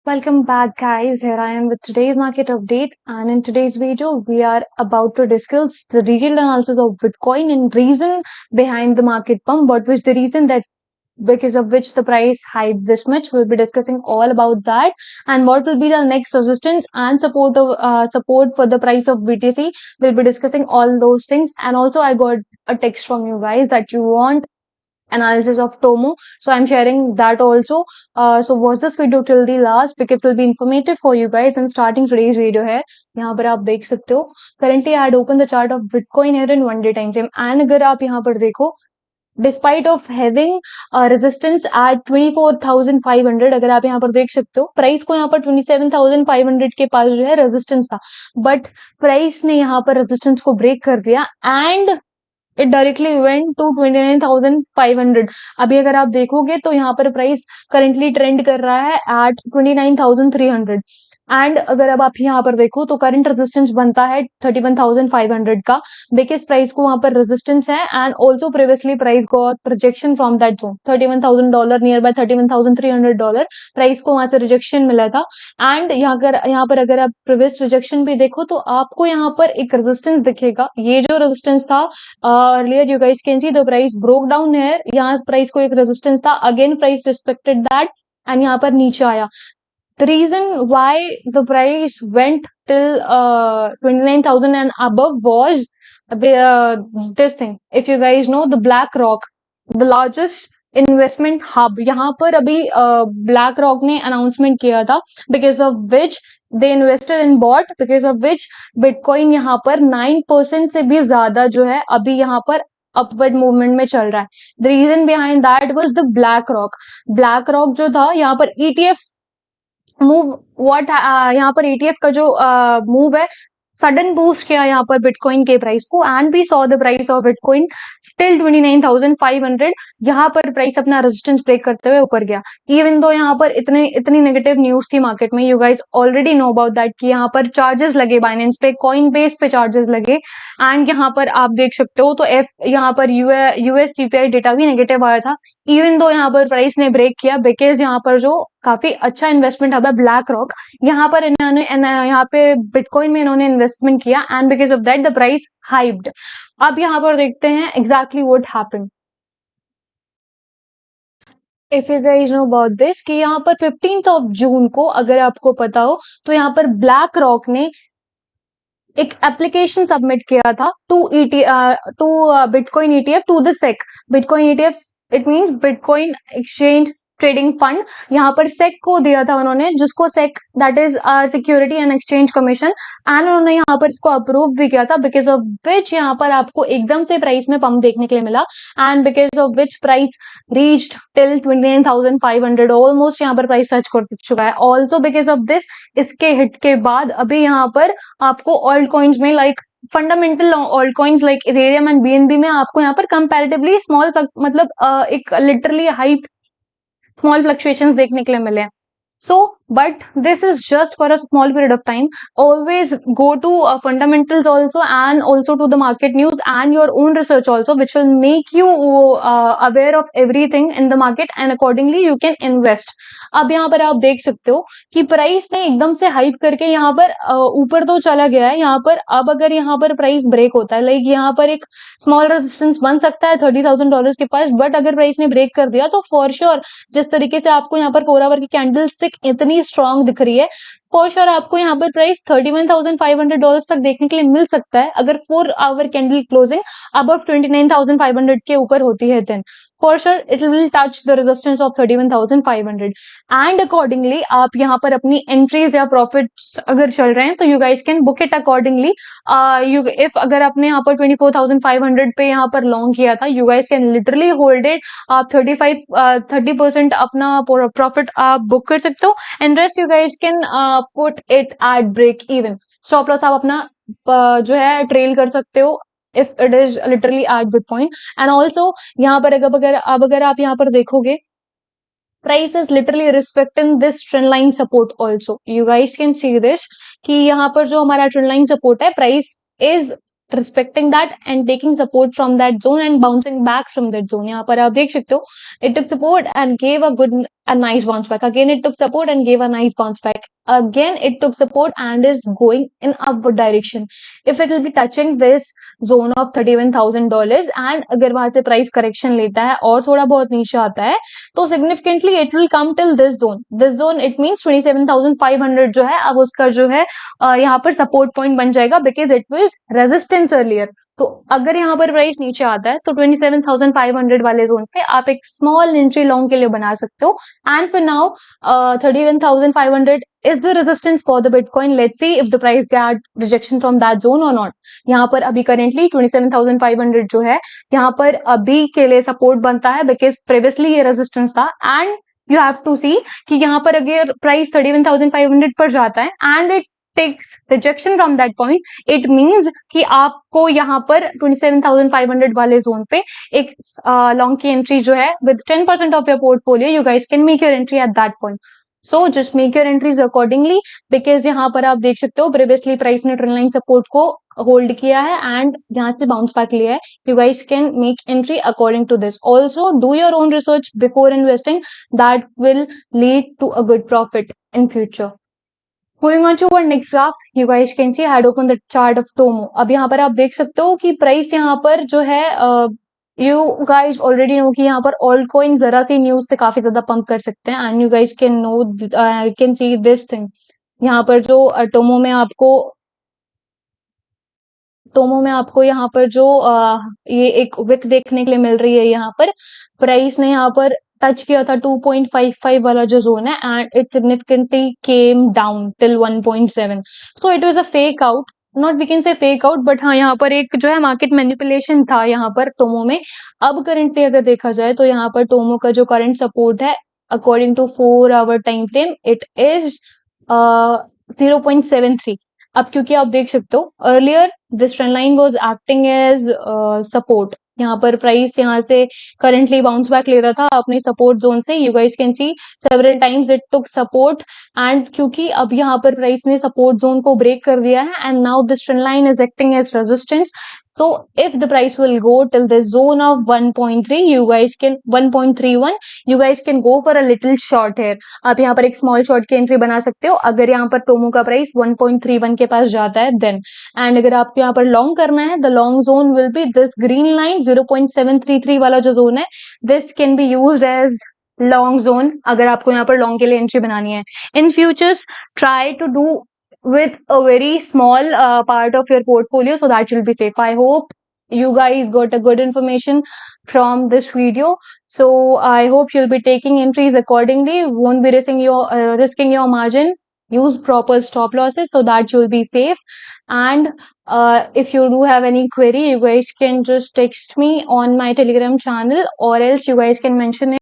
Welcome back, guys. Here I am with today's market update. And in today's video, we are about to discuss the detailed analysis of Bitcoin and reason behind the market pump. What was the reason that because of which the price hyped this much? We'll be discussing all about that. And what will be the next resistance and support for the price of BTC? We'll be discussing all those things. And also, I got a text from you guys that you want analysis of Tomo. So I'm sharing that also. So watch this video till the last because it will be informative for you guys. And starting today's video है यहाँ पर आप देख सकते हो currently I had opened the chart of Bitcoin here in 1 day time frame and अगर आप यहाँ पर देखो despite of having resistance at 24,500 अगर आप यहाँ पर देख सकते हो प्राइस को यहाँ पर 27,500 के पास जो है रेजिस्टेंस था बट प्राइस ने यहाँ पर रेजिस्टेंस को ब्रेक कर दिया and it directly went to 29,500 अभी अगर आप देखोगे तो यहाँ पर प्राइस करेंटली ट्रेंड कर रहा है एट 29,300 एंड अगर अब आप यहाँ पर देखो तो करंट रेजिस्टेंस बनता है 31,500 का बिकॉज प्राइस को वहां पर रेजिस्टेंस है and also previously price got projection from that zone $31,000 near by $31,300 price को वहां से रिजेक्शन मिला था एंड यहाँ पर अगर आप प्रीवियस रिजेक्शन भी देखो तो आपको यहाँ पर एक रेजिस्टेंस दिखेगा ये जो रेजिस्टेंस था earlier you guys can see the price broke down है यहाँ प्राइस को एक रेजिस्टेंस था again price respected that and यहाँ पर नीचे आया the reason why the price went till 29,000 and above was this thing. If you guys know the BlackRock, the largest investment hub यहाँ पर अभी ब्लैक रॉक ने अनाउंसमेंट किया था because of which they invested in bought because of which bitcoin यहाँ पर 9% से भी ज्यादा जो है अभी यहाँ पर अपवर्ड मूवमेंट में चल रहा है the reason behind that was the BlackRock जो था यहाँ पर ईटीएफ मूव व्हाट यहाँ पर ईटीएफ का जो मूव है सडन बूस्ट किया यहाँ पर बिटकॉइन के प्राइस को and we saw the price of bitcoin till 29,500 यहाँ पर प्राइस अपना रेजिस्टेंस ब्रेक करते हुए ऊपर गया इवन दो यहाँ पर इतनी नेगेटिव न्यूज थी मार्केट में you guys already know about that कि यहाँ पर चार्जेस लगे बाइनेंस पे कॉइन बेस पे चार्जेस लगे एंड यहाँ पर आप देख सकते हो तो यहाँ पर यूएस सीपीआई डेटा भी नेगेटिव आया था इवन दो यहाँ पर प्राइस ने ब्रेक किया बिकॉज यहाँ पर जो काफी अच्छा इन्वेस्टमेंट है ब्लैक रॉक यहाँ पर इन्होंने यहाँ पे बिटकॉइन में इन्होंने इन्वेस्टमेंट किया and because of that the price hyped अब यहाँ पर देखते हैं exactly what happened if you guys know about this कि यहाँ पर 15th ऑफ जून को अगर आपको पता हो तो यहाँ पर ब्लैक रॉक ने एक एप्लीकेशन सबमिट किया था to bitcoin ETF to the SEC bitcoin ETF it means bitcoin exchange trading fund यहाँ पर सेक को दिया था उन्होंने जिसको SEC that is security and exchange commission and उन्होंने यहाँ पर इसको अप्रूव भी किया था बिकॉज ऑफ विच यहाँ पर आपको एकदम से प्राइस में पंप देखने के लिए मिला and because of which price reached till 29,500 almost यहाँ पर प्राइस सर्च कर चुका है ऑल्सो बिकॉज ऑफ दिस इसके हिट के बाद अभी यहाँ पर आपको ऑल्ट कॉइन्स में like fundamental alt coins like Ethereum and BNB में आपको यहाँ पर कंपैरेटिवली स्मॉल मतलब एक लिटरली हाइप स्मॉल फ्लक्चुएशंस देखने के लिए मिले so but this is just for a small period of time always go to fundamentals also and also to the market news and your own research also which will make you aware of everything in the market and accordingly you can invest अब यहाँ पर आप देख सकते हो कि price ने एकदम से हाइप करके यहाँ पर ऊपर तो चला गया है यहाँ पर अब अगर यहाँ पर प्राइस ब्रेक होता है लाइक यहाँ पर एक स्मॉल रेजिस्टेंस बन सकता है $30,000 के पास बट अगर प्राइस ने ब्रेक कर दिया तो फॉर श्योर जिस तरीके से आपको यहाँ पर 4 आवर की कैंडल स्टिक इतनी स्ट्रांग दिख रही है फॉर श्योर आपको यहाँ पर प्राइस $31,500 तक देखने के लिए मिल सकता है अगर 4 आवर कैंडल क्लोजिंग अबव 29,500 के ऊपर होती है then for sure it will touch the resistance of 31,500 and accordingly आप यहाँ पर अपनी एंट्रीज या प्रॉफिट्स अगर चल रहे हैं तो you guys can book it accordingly if अगर आपने यहाँ पर 24,500 पे यहाँ पर लॉन्ग किया था you guys can literally hold it आप 30% अपना प्रॉफिट आप बुक कर सकते हो and rest you guys can put it at break even stop loss आप अपना जो है ट्रेल कर सकते हो if it is literally at Bitcoin and also यहाँ पर अगर आप यहाँ पर देखोगे price is literally respecting this trend line support also you guys can see this कि यहाँ पर जो हमारा trend line support है price is respecting that and taking support from that zone and bouncing back from that zone यहाँ पर आप देख सकते हो it took support and gave a good a nice bounce back. Again, it took support and gave a nice bounce back. Again, it took support and is going in upward direction. If it will be touching this zone of $31,000 and अगर वहां से price correction लेता है और थोड़ा बहुत नीचे आता है तो significantly it will come till this zone it means 27,500 जो है अब उसका जो है यहाँ पर सपोर्ट पॉइंट बन जाएगा because it was resistance earlier. तो अगर यहाँ पर प्राइस नीचे आता है तो 27,500 वाले जोन पे आप एक स्मॉल एंट्री लॉन्ग के लिए बना सकते हो. And for now 31,500 is the resistance for the Bitcoin. Let's see if the price get rejection from that zone or not. यहाँ पर अभी currently 27,500 जो है यहाँ पर अभी के लिए सपोर्ट बनता है बिकॉज प्रीवियसली ये रेजिस्टेंस था. And you have to see कि यहाँ पर अगर प्राइस 31,500 पर जाता है and it takes rejection from that point, it means कि आपको यहाँ पर 27,500 वाले जोन पे एक लॉन्ग की एंट्री जो है with 10% of your portfolio you guys can make your entry at that point. So just make your entries accordingly because यहाँ पर आप देख सकते हो प्रीवियसली प्राइस ने ट्रेंड लाइन सपोर्ट को होल्ड किया है एंड यहाँ से बाउंस बैक लिया है. You guys can make entry according to this. Also do your own research before investing, that will lead to a good profit in future. Moving on to our next graph, you guys can see I had opened the chart of Tomo. अब यहाँ पर आप देख सकते हो कि price यहाँ पर जो है यू गाइज ऑलरेडी नो कि यहाँ पर ऑल्ट कॉइन जरा सी न्यूज से काफी ज्यादा पंप कर सकते हैं and you guys can know can see this thing. यहाँ पर जो टोमो में आपको यहाँ पर जो ये एक विक देखने के लिए मिल रही है. यहाँ पर प्राइस ने यहाँ पर टच किया था 2.55 वाला जो जोन है and it significantly came down till 1.7. So it was a fake out, not we can say fake out but हाँ यहाँ पर एक जो है मार्केट मैनिपुलेशन था यहाँ पर टोमो में. अब करंटली अगर देखा जाए तो यहाँ पर टोमो का जो करंट सपोर्ट है according to 4 our time frame it is 0.73. अब क्योंकि आप देख सकते हो earlier this trend line was acting as support. यहाँ पर प्राइस यहाँ से करंटली बाउंस बैक ले रहा था अपने सपोर्ट जोन से. You guys can see several times it took support and क्योंकि अब यहाँ पर प्राइस ने सपोर्ट जोन को ब्रेक कर दिया है and now this trend line is acting as resistance. So if the price will go till the zone of 1.3, you guys can 1.31, you guys can go for a little short here. आप यहाँ पर एक small short की entry बना सकते हो अगर यहाँ पर टोमो का प्राइस 1.31 के पास जाता है देन. एंड अगर आपको यहाँ पर लॉन्ग करना है the long zone will be this green line 0.733 वाला जो जोन है. This can be used as long zone अगर आपको यहाँ पर लॉन्ग के लिए एंट्री बनानी है. In futures try to do with a very small part of your portfolio so that you'll be safe. I hope you guys got a good information from this video. So I hope you'll be taking entries accordingly, won't be risking your margin. Use proper stop losses so that you'll be safe. And if you do have any query, you guys can just text me on my Telegram channel or else you guys can mention it